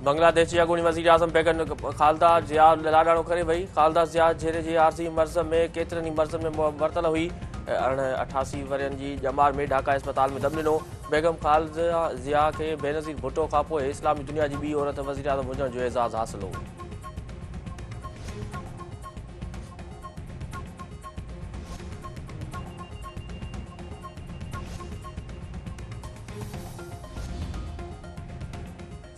बांग्लादेश जी अॻूणी वज़ीर आज़म बेगम ख़ालिदा ज़िया लाॾाणो करे वई। ख़ालिदा ज़िया झेरे जी आरज़ी मर्ज़ में केतिरनि ई मर्ज़नि में वरतल हुई। 88 वरियनि जी ॼमार में ढाका अस्पताल में दम ॾिनो। बेगम ख़ालिदा ज़िया खे बेनज़ीर भुट्टो खां पोइ इस्लामी दुनिया जी ॿी औरत वज़ीर आज़म हुजण जो एज़ाज़ हासिल हो।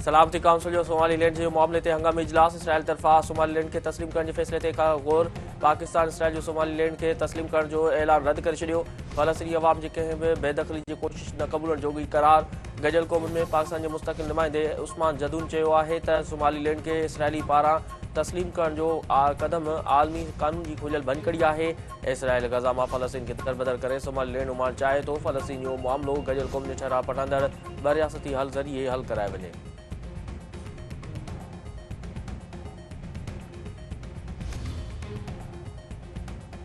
सलामती काउंसिल जो सोमालीलैंड जे मामले ते हंगामी इजलास। इसराइल तरफ़ा सोमालीलैंड खे तस्लीम करण जे फ़ैसिले ते गौर। पाकिस्तान इसराइल जो सोमालीलैंड खे तस्लीम करण जो ऐलान रद्द करे छॾियो। फ़लस्तीनी अवाम जी कंहिं बि बेदख़ली जी कोशिश न क़बूलण जोॻी करार। गडि॒यल क़ौमुनि में पाकिस्तान जे मुस्तक़िल नुमाइंदे उस्मान जदून चयो आहे त सोमालीलैंड खे इसराइली पारां तस्लीम करण जो क़दम आलमी क़ानून जी खुलियल भञकड़ी आहे। इसराइल गज़ा मां फ़लस्तीन खे दरबदर करे सोमालीलैंड ओमान चाहे थो फ़लस्तीन जो मामिलो गडि॒यल क़ौमुनि जे ठहिराउ पटाईंदड़ बरियासती हल ज़रिए हल कराए वञे।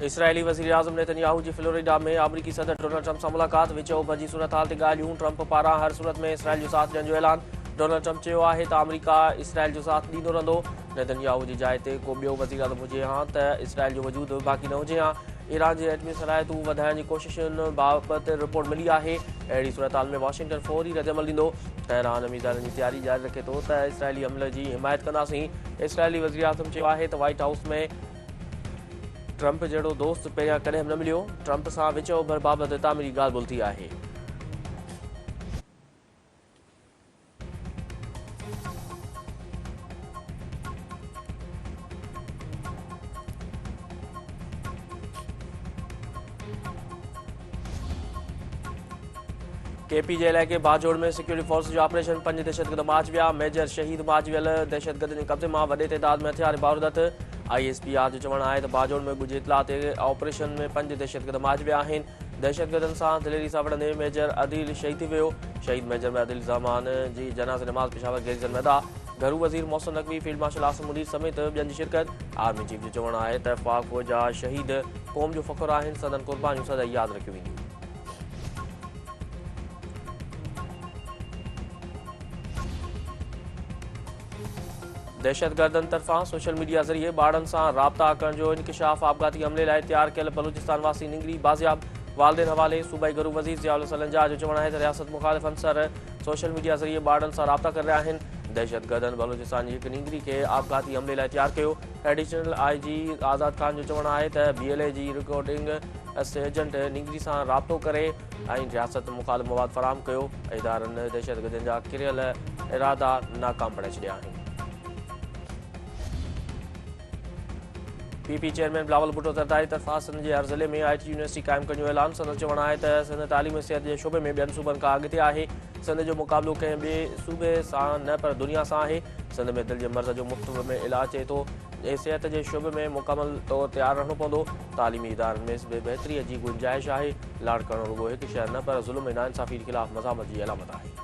इसराइली वज़ीर आज़म नेतन्याहू जी फ्लोरिडा में अमरीकी सदर डोनाल्ड ट्रंप सां मुलाक़ात। विच उभर जी सूरत हाल ते ॻाल्हियूं। ट्रंप पारां हर सूरत में इसराइल जो साथ ॾियण जो ऐलान। डोनाल्ड ट्रंप चयो आहे त अमरीका इसराइल जो साथ ॾींदो रहंदो। नेतन्याहू जी जाइ ते को ॿियो वज़ीर आज़म हुजे हा त इसराइल जो वजूद बाक़ी न हुजे हा। ईरान जी एटमी सलाहियतूं वधाइण जी कोशिशुनि बाबति रिपोर्ट मिली आहे। अहिड़ी सूरत हाल में वॉशिंगटन फौरी रद्दमल ॾींदो। तेहरान मीज़ाननि जी तयारी जारी रखे थो त इसराइली हमले जी हिमायत कंदासीं। इसराइली वज़ीर आज़म चयो आहे त व्हाइट हाउस में ट्रंप जहिड़ो दोस्त पहिरियां कॾहिं न मिलियो। ट्रंप सां विच ओभर बाबति तामीरी ॻाल्हि ॿोल थी आहे। केपी जे इलाइक़े बाजोड़ में सिक्योरिटी फोर्स जो ऑपरेशन। 5 दहशतगर्द माच विया। मेजर शहीद माच वियल दहशतगर्दनि जे कब्ज़े मां वॾे तइदाद में हथियार बारूदत। ISPR जो चवणु आहे त बाजोड़ में ॻुझी इतला ते ऑपरेशन में 5 दहशतगर्द माच विया आहिनि। दहशतगर्दनि सां दिलेरी सां विढ़ंदे मेजर अदील शहीद थी वियो। शहीद मेजर में अदील ज़मान जी जनाज़े नमाज़ पेशावर गैरिज़न में अदा। घरू वज़ीर मोहसिन नक़वी, फील्ड मार्शल आसिम मुनीर समेत ॿियनि जी शिरकत। आर्मी चीफ जो चवणु आहे त फ़ौज जा शहीद क़ौम जो फ़ख़्रु आहिनि। सदन क़ुर्बानियूं सदाईं यादि रखियूं वेंदियूं। दहशतगर्दनि तरफ़ां सोशल मीडिया ज़रिए ॿारनि सां राब्ता करण जो इंकिशाफ। आपघाती हमले लाइ तयारु कयल बलूचिस्तान वासी निंगरी बाज़ियाब। वालिदेन हवाले सूबाई घरू वज़ीर ज़ियाउल सलंजा जो चवणु आहे त रियासत मुख़ालिफ़ अंसर सोशल मीडिया ज़रिए ॿारनि सां राब्ता करे रहिया आहिनि। दहशतगर्दनि बलूचिस्तान जी हिकु निंगरी खे आपघाती हमले लाइ तयारु कयो। एडिशनल IG आज़ाद खान जो चवणु आहे त BLA जी रिकॉर्डिंग एजेंट निंगरी सां राब्तो करे ऐं रियासत मुख़ालिफ़ मवाद फ़राहम कयो। इदारनि दहशतगर्दनि जा किरियल इरादा नाकाम बणाए छॾिया आहिनि। PP चेयरमैन बिलावल भुट्टो ज़रदारी तरफ़ां सिंध जे हर ज़िले में IT यूनिवर्सिटी क़ाइमु करण जो ऐलान। संदसि चवणु आहे त सिंध तालीम सिहत जे शोबे में ॿियनि सूबनि खां अॻिते आहे। सिंध जो मुक़ाबिलो कंहिं ॿिए सूबे सां न पर दुनिया सां आहे। सिंध में दिलि जे मर्ज़ जो मुफ़्त में इलाजु थिए थो ऐं सिहत जे शोबे में मुकमल तौरु तयारु रहणो पवंदो। तालीमी इदारनि में बि बहितरीअ जी गुंजाइश आहे। लाड़ करणु रुॻो हिकु शहर न पर ज़ुल्म ऐं नाइंसाफ़ी जे ख़िलाफ़ मज़ामत जी अलामत आहे।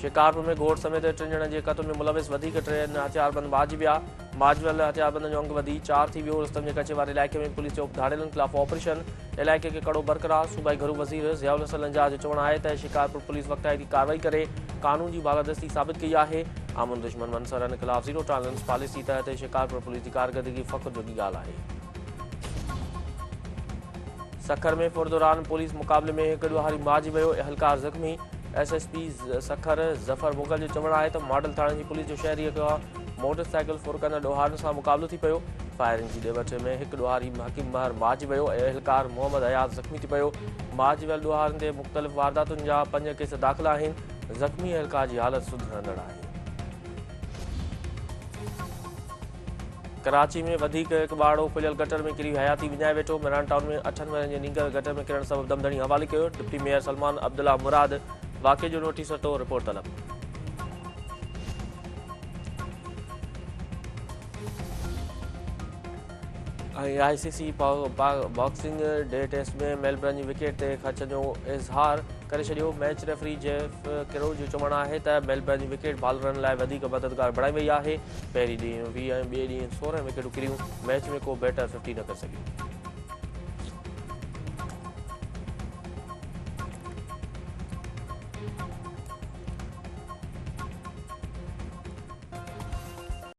शिकारपुर में घोट समेत 3 ॼणनि जे क़त्ल में मुलविस वधीक 3 हथियारबंद मारिजी विया। माजवल हथियारबंदनि जो अंग वधी 4 थी वियो। रुस्तम जे कचे वारे इलाइक़े में पुलिस जो धाड़ेलनि ख़िलाफ़ ऑपरेशन। इलाइक़े खे कड़ो बरक़रार। सूबाई घरू वज़ीर ज़ियाउल सलंजा जो चवणु आहे त शिकारपुर पुलिस वक़्ताइती कार्रवाई करे कानून जी बालादस्ती साबित कई आहे। आमन दुश्मन मंसरनि ख़िलाफ़ ज़ीरो टॉलरेंस पॉलिसी तहत शिकारपुर पुलिस जी कारकर्दगी फ़ख़्र जोॻी ॻाल्हि आहे। सखर में फुर दौरान पुलिस मुक़ाबले में हिकु ॾोहारी मारिजी वियो। एहलकार ज़ख़्मी। SSP सखर ज़फ़र मुग़ल जो चवणु आहे त मॉडल थाणे जी पुलिस जो शहरीअ खां मोटरसाइकिल फुर कंदड़ ॾोहारनि सां मुक़ाबिलो थी पियो। फायरिंग जी ॾेवट में हिकु ॾोहारी हकीम महर मारिजी वियो ऐं एहलकार मोहम्मद हयात ज़ख़्मी थी पियो। मारिजी वियल ॾोहारनि ते मुख़्तलिफ़ वारदातुनि जा 5 केस दाख़िल आहिनि। ज़ख़्मी एहलकार जी हालत सुधरंदड़ आहे। कराची में वधीक हिकु ॿाड़ो खुलियल गटर में किरी हयाती विञाए वेठो। मिरान टाउन में 8 वरनि जे नींगर गटर में किरण सबबि दमदणी हवाले कयो। डिप्टी मेयर सलमान अब्दुल्ला मुराद वाक़े जो नोटिस वरितो। रिपोर्ट तलब। ICC बॉक्सिंग डे टेस्ट में मेलबर्न जी विकेट ते ख़र्च जो इज़हार करे छॾियो। मैच रेफरी जेफ किरो जो चवणु आहे त मेलबर्न जी विकेट बॉलरनि लाइ वधीक मददगार बणाई वई आहे। पहिरीं ॾींहुं 20 ऐं ॿिए ॾींहुं 16 विकेटूं किरियूं। मैच में को बैटर 50 न करे सघियो।